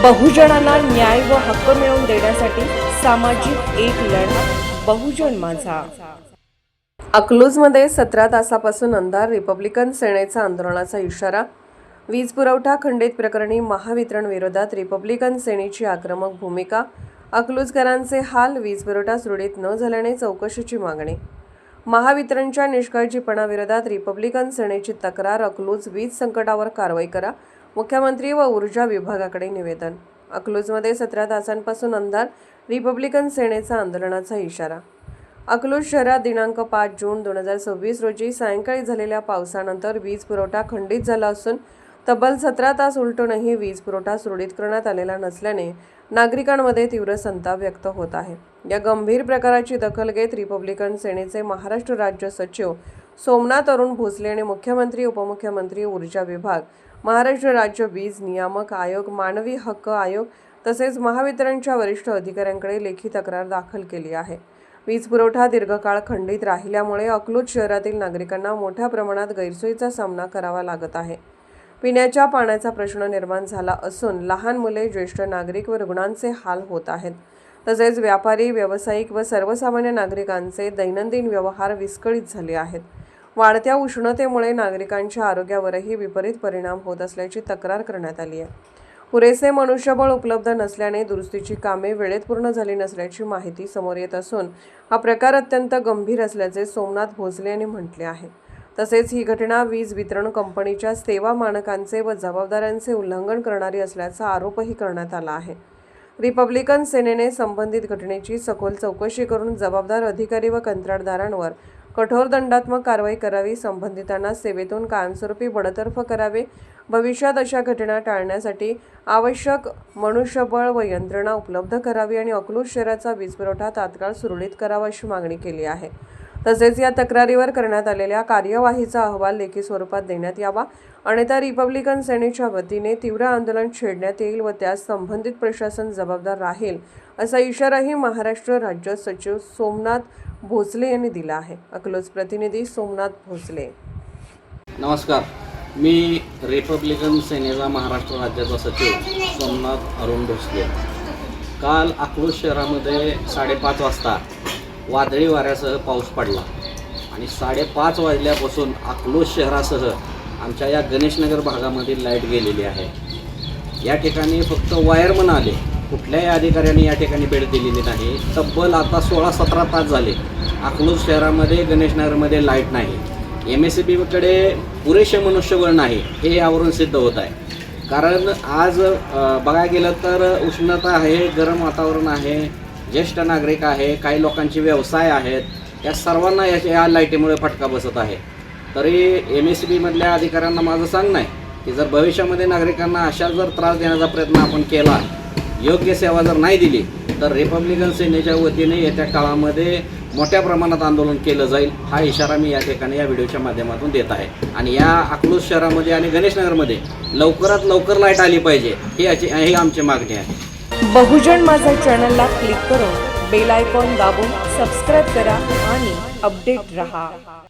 बहुजनांना न्याय व हक्क मिळवून देण्यासाठी सामाजिक एक लढा बहुजन माझा। अकलूजमध्ये 17 तासापासून अंधार, रिपब्लिकन सेनेचा आंदोलनाचा इशारा। वीज पुरवठा खंडित प्रकरणी महावितरण विरोधात रिपब्लिकन सेनेची आक्रमक भूमिका। अकलूजकरांचे हाल, वीज पुरवठा सुरळीत न झाल्याने चौकशीची मागणी। महावितरणच्या निष्काळजीपणाविरोधात रिपब्लिकन सेनेची तक्रार। अकलूज वीज संकटावर कारवाई करा, मुख्यमंत्री व ऊर्जा विभागाकडे निवेदन। अकलूजमध्ये 17 तासांपासून अंधार, रिपब्लिकन सेनेचा आंदोलनाचा इशारा। अकलूज शहरात दिनांक 5 जून 2026 रोजी सायंकाळी झालेल्या पावसानंतर वीज पुरवठा खंडित झाला असून तब्बल 17 तास उलटूनही वीज पुरवठा सुरळीत करण्यात आलेला नसल्याने नागरिकांमध्ये तीव्र संताप व्यक्त होत आहे। या गंभीर प्रकाराची दखल घेत रिपब्लिकन सेनेचे महाराष्ट्र राज्य सचिव सोमनाथ अरुण भोसले आणि मुख्यमंत्री, उपमुख्यमंत्री, ऊर्जा विभाग, महाराष्ट्र राज्य वीज नियामक आयोग, मानवी हक्क आयोग तसेच महावितरणच्या वरिष्ठ अधिकाऱ्यांकडे लेखी तक्रार दाखल केली आहे। वीज पुरवठा दीर्घकाळ खंडित राहिल्यामुळे अकलूज शहरातील नागरिकांना मोठ्या प्रमाणात गैरसोयीचा सामना करावा लागत आहे। पिण्याच्या पाण्याचा प्रश्न निर्माण झाला असून लहान मुले, ज्येष्ठ नागरिक व रुग्णांचे हाल होत आहेत। तसेच व्यापारी, व्यावसायिक व सर्वसामान्य नागरिकांचे दैनंदिन व्यवहार विस्कळीत झाले आहेत। वाढत्या उष्णतेमुळे नागरिकांच्या आरोग्यावरही विपरीत परिणाम होत असल्याची तक्रार करण्यात आली आहे। पुरेसे मनुष्यबळ उपलब्ध नसल्याने दुरुस्तीची कामे वेळेत पूर्ण झाली नसल्याची माहिती समोर येत असून हा प्रकार अत्यंत गंभीर असल्याचे सोमनाथ भोसले यांनी म्हटले आहे। तसेच ही घटना वीज वितरण कंपनीच्या सेवा मानकांचे व जबाबदाऱ्यांचे उल्लंघन करणारी असल्याचा आरोपही करण्यात आला आहे। रिपब्लिकन सेनेने संबंधित घटनेची सखोल चौकशी करून जबाबदार अधिकारी व कंत्राटदारांवर कठोर दंडात्मक कारवाई करावी, संबंधितांना सेवेतून कायमस्वरूपी बडतर्फ करावे, भविष्यात अशा घटना टाळण्यासाठी आवश्यक मनुष्यबळ व यंत्रणा उपलब्ध करावी आणि अकलूज शहराचा वीज पुरवठा तात्काळ सुरळीत करावा अशी मागणी केली आहे। तसेच या तक्रारीवर करण्यात आलेल्या कार्यवाहीचा अहवाल लेखी स्वरूपात देण्यात यावा, अन्यथा रिपब्लिकन सेनेच्या वतीने तीव्र आंदोलन छेडण्यात येईल व त्यास संबंधित प्रशासन जबाबदार राहील असा इशाराही महाराष्ट्र राज्य सचिव सोमनाथ भोसले यांनी दिला आहे। अकलूज प्रतिनिधी सोमनाथ भोसले। नमस्कार, मी रिपब्लिकन सेनेचा महाराष्ट्र राज्याचा सचिव सोमनाथ अरुण भोसले। काल अकलूज शहरामध्ये 5:30 वाजता वादळी वाऱ्यासह पाऊस पडला आणि 5:30 वाजल्यापासून अकलूज शहरासह आमच्या या गणेशनगर भागामध्ये लाईट गेलेली आहे। या ठिकाणी फक्त वायरमन आले, कुठल्याही अधिकाऱ्यांनी या ठिकाणी भेट दिलेली नाही। तब्बल आता 16-17 तास झाले अकलूज शहरामध्ये, गणेशनगरमध्ये लाईट नाही। MSEBकडे पुरेसे मनुष्यबळ नाही हे यावरून सिद्ध होत आहे। कारण आज बघायला गेलं तर उष्णता आहे, गरम वातावरण आहे, ज्येष्ठ नागरिक आहे, काही लोकांचे व्यवसाय आहेत, या सर्वांना या लाईटीमुळे फटका बसत आहे। तरी MSEBमधल्या अधिकाऱ्यांना माझं सांगणं आहे की जर भविष्यामध्ये नागरिकांना अशा जर त्रास देण्याचा प्रयत्न आपण केला, योग्य सेवा जर नाही दिली तर रिपब्लिकन सेनेच्या वतीने येत्या काळामध्ये मोठ्या प्रमाणात आंदोलन केलं जाईल, हा इशारा मी या ठिकाणी या व्हिडिओच्या माध्यमातून देत आहे। आणि या अकलूज शहरामध्ये आणि गणेशनगरमध्ये लवकरात लवकर लाईट आली पाहिजे, ही आमची मागणी आहे। बहुजन माझा चॅनलला क्लिक करून बेल आयकॉन दाबून सबस्क्राइब करा आणि अपडेट रहा।